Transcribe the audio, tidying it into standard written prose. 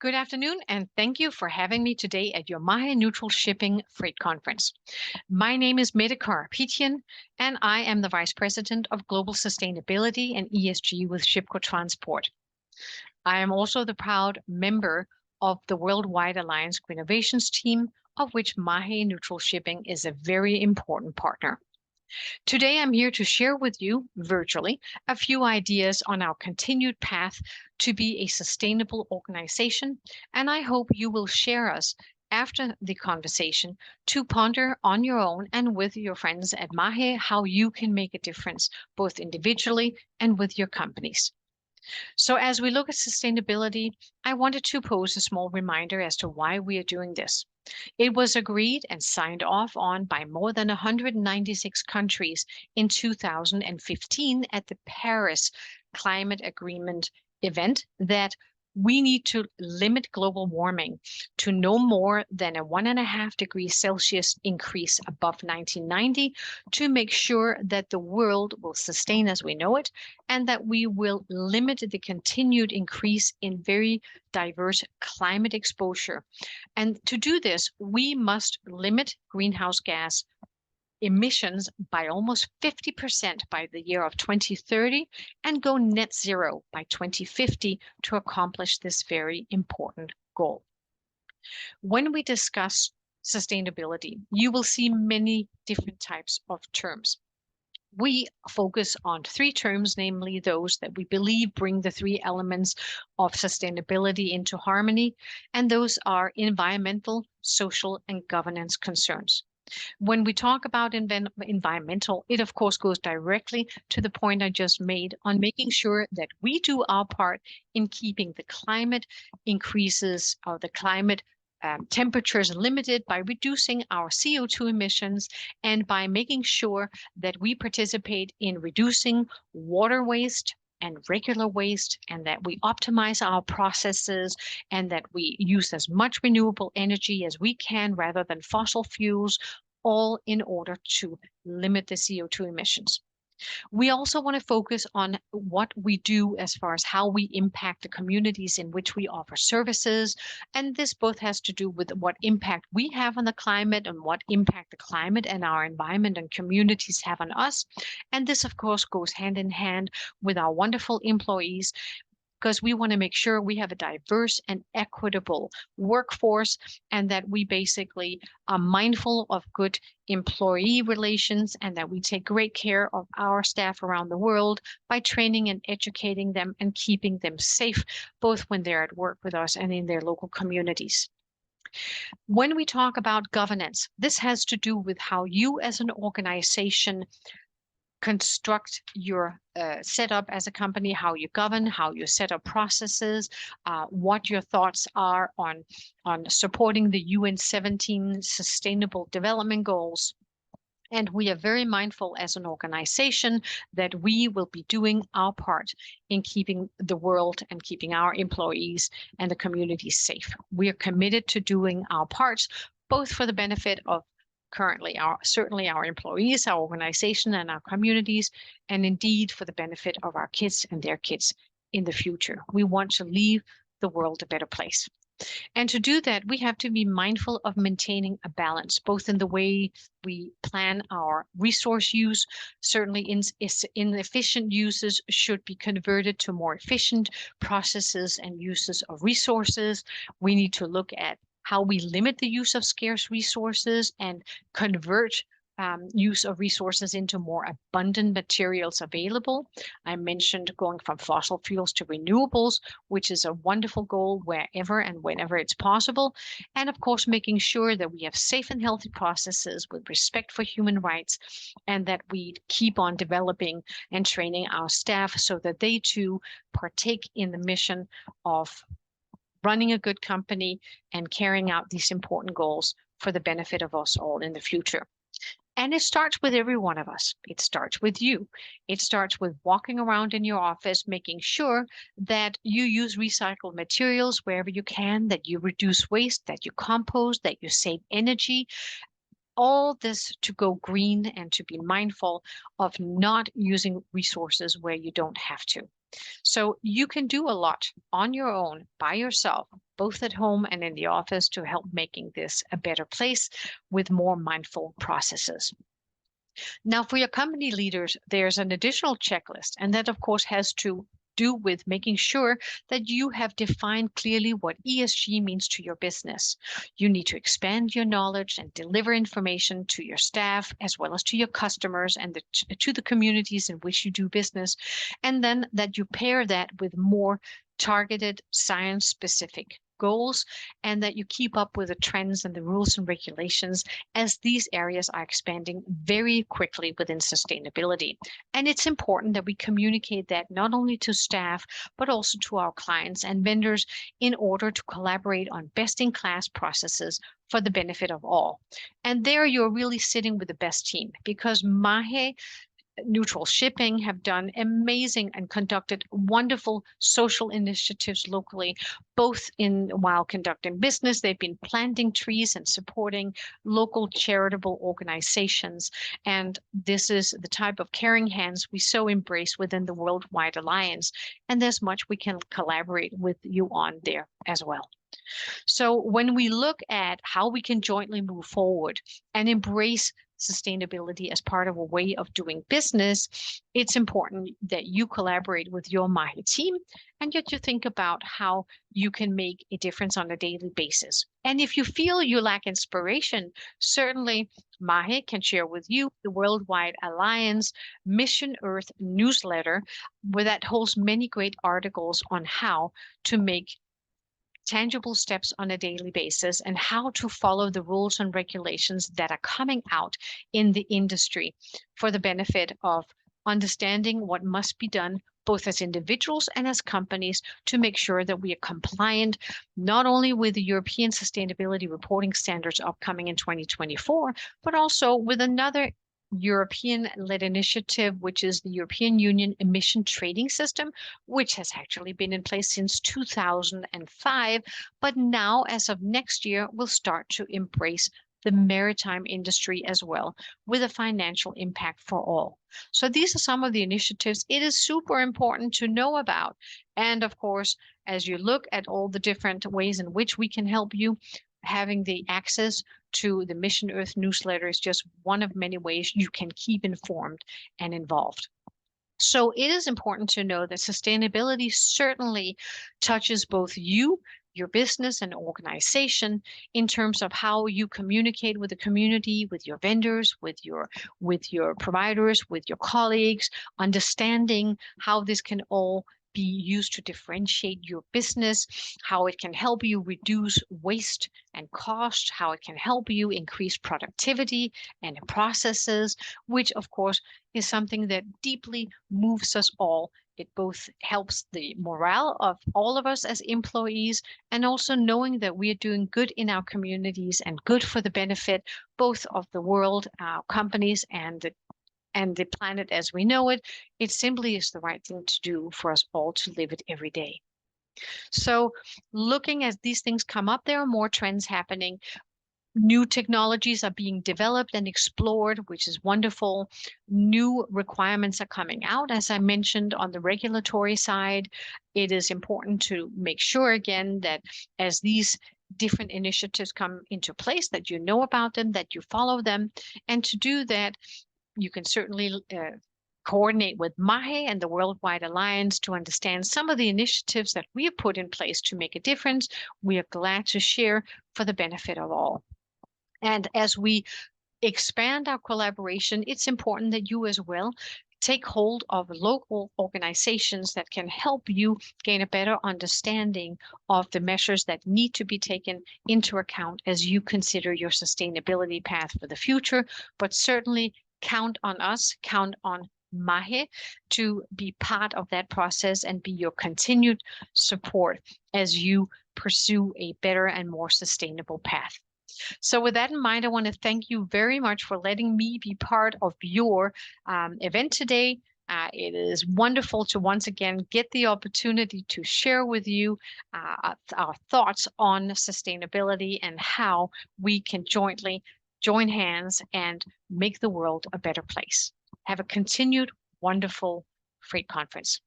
Good afternoon, and thank you for having me today at your Mahe Neutral Shipping Freight Conference. My name is Mahe, and I am the Vice President of Global Sustainability and ESG with Shipco Transport. I am also the proud member of the Worldwide Alliance Innovations team, of which Mahe Neutral Shipping is a very important partner. Today, I'm here to share with you virtually a few ideas on our continued path to be a sustainable organization, and I hope you will share us after the conversation to ponder on your own and with your friends at Mahe how you can make a difference both individually and with your companies. So as we look at sustainability, I wanted to pose a small reminder as to why we are doing this. It was agreed and signed off on by more than 196 countries in 2015 at the Paris Climate Agreement event that we need to limit global warming to no more than a 1.5 degrees Celsius increase above 1990 to make sure that the world will sustain as we know it and that we will limit the continued increase in very diverse climate exposure. And to do this, we must limit greenhouse gas emissions by almost 50% by the year of 2030 and go net zero by 2050 to accomplish this very important goal. When we discuss sustainability, you will see many different types of terms. We focus on 3 terms, namely those that we believe bring the 3 elements of sustainability into harmony, and those are environmental, social, and governance concerns. When we talk about environmental, it of course goes directly to the point I just made on making sure that we do our part in keeping the climate increases or the climate temperatures limited by reducing our CO2 emissions and by making sure that we participate in reducing water waste and regular waste, and that we optimize our processes and that we use as much renewable energy as we can rather than fossil fuels, all in order to limit the CO2 emissions. We also want to focus on what we do as far as how we impact the communities in which we offer services. And this both has to do with what impact we have on the climate and what impact the climate and our environment and communities have on us. And this, of course, goes hand in hand with our wonderful employees, because we want to make sure we have a diverse and equitable workforce and that we basically are mindful of good employee relations and that we take great care of our staff around the world by training and educating them and keeping them safe, both when they're at work with us and in their local communities. When we talk about governance, this has to do with how you as an organization construct your setup as a company, how you govern, how you set up processes, what your thoughts are on supporting the UN 17 Sustainable Development Goals. And we are very mindful as an organization that we will be doing our part in keeping the world and keeping our employees and the community safe. We are committed to doing our parts, both for the benefit of currently certainly our employees, our organization, and our communities, and indeed for the benefit of our kids and their kids in the future. We want to leave the world a better place. And to do that, we have to be mindful of maintaining a balance, both in the way we plan our resource use. Certainly inefficient uses should be converted to more efficient processes and uses of resources. We need to look at how we limit the use of scarce resources and convert use of resources into more abundant materials available. I mentioned going from fossil fuels to renewables, which is a wonderful goal wherever and whenever it's possible. And of course, making sure that we have safe and healthy processes with respect for human rights and that we keep on developing and training our staff so that they too partake in the mission of running a good company and carrying out these important goals for the benefit of us all in the future. And it starts with every one of us. It starts with you. It starts with walking around in your office, making sure that you use recycled materials wherever you can, that you reduce waste, that you compost, that you save energy. All this to go green and to be mindful of not using resources where you don't have to. So you can do a lot on your own by yourself, both at home and in the office, to help making this a better place with more mindful processes. Now, for your company leaders, there's an additional checklist, and that, of course, has to do with making sure that you have defined clearly what ESG means to your business. You need to expand your knowledge and deliver information to your staff as well as to your customers and to the communities in which you do business. And then that you pair that with more targeted science-specific goals, and that you keep up with the trends and the rules and regulations as these areas are expanding very quickly within sustainability. And it's important that we communicate that not only to staff, but also to our clients and vendors in order to collaborate on best-in-class processes for the benefit of all. And there you're really sitting with the best team, because Mahe Neutral Shipping have done amazing and conducted wonderful social initiatives locally, both in while conducting business. They've been planting trees and supporting local charitable organizations. And this is the type of caring hands we so embrace within the Worldwide Alliance. And there's much we can collaborate with you on there as well. So when we look at how we can jointly move forward and embrace sustainability as part of a way of doing business, it's important that you collaborate with your Mahe team and yet you think about how you can make a difference on a daily basis. And if you feel you lack inspiration, certainly Mahe can share with you the Worldwide Alliance Mission Earth newsletter, where that holds many great articles on how to make tangible steps on a daily basis and how to follow the rules and regulations that are coming out in the industry for the benefit of understanding what must be done both as individuals and as companies to make sure that we are compliant not only with the European Sustainability Reporting Standards upcoming in 2024, but also with another European-led initiative, which is the European Union Emission Trading System, which has actually been in place since 2005, but now, as of next year, will start to embrace the maritime industry as well, with a financial impact for all. So these are some of the initiatives it is super important to know about. And of course, as you look at all the different ways in which we can help you, having the access to the Mission Earth newsletter is just one of many ways you can keep informed and involved. So it is important to know that sustainability certainly touches both you, your business and organization, in terms of how you communicate with the community, with your vendors, with your providers, with your colleagues, understanding how this can all be used to differentiate your business, how it can help you reduce waste and cost, how it can help you increase productivity and processes, which of course is something that deeply moves us all. It both helps the morale of all of us as employees and also knowing that we are doing good in our communities and good for the benefit both of the world, our companies, and the planet as we know it. It simply is the right thing to do for us all to live it every day. So looking as these things come up, there are more trends happening. New technologies are being developed and explored, which is wonderful. New requirements are coming out. As I mentioned on the regulatory side, it is important to make sure again that as these different initiatives come into place, that you know about them, that you follow them. And to do that, you can certainly coordinate with Mahe and the Worldwide Alliance to understand some of the initiatives that we have put in place to make a difference. We are glad to share for the benefit of all. And as we expand our collaboration, it's important that you as well take hold of local organizations that can help you gain a better understanding of the measures that need to be taken into account as you consider your sustainability path for the future. But certainly count on us, count on Mahe to be part of that process and be your continued support as you pursue a better and more sustainable path. So with that in mind, I want to thank you very much for letting me be part of your event today. It is wonderful to once again get the opportunity to share with you our thoughts on sustainability and how we can jointly join hands and make the world a better place. Have a continued wonderful Freight Conference.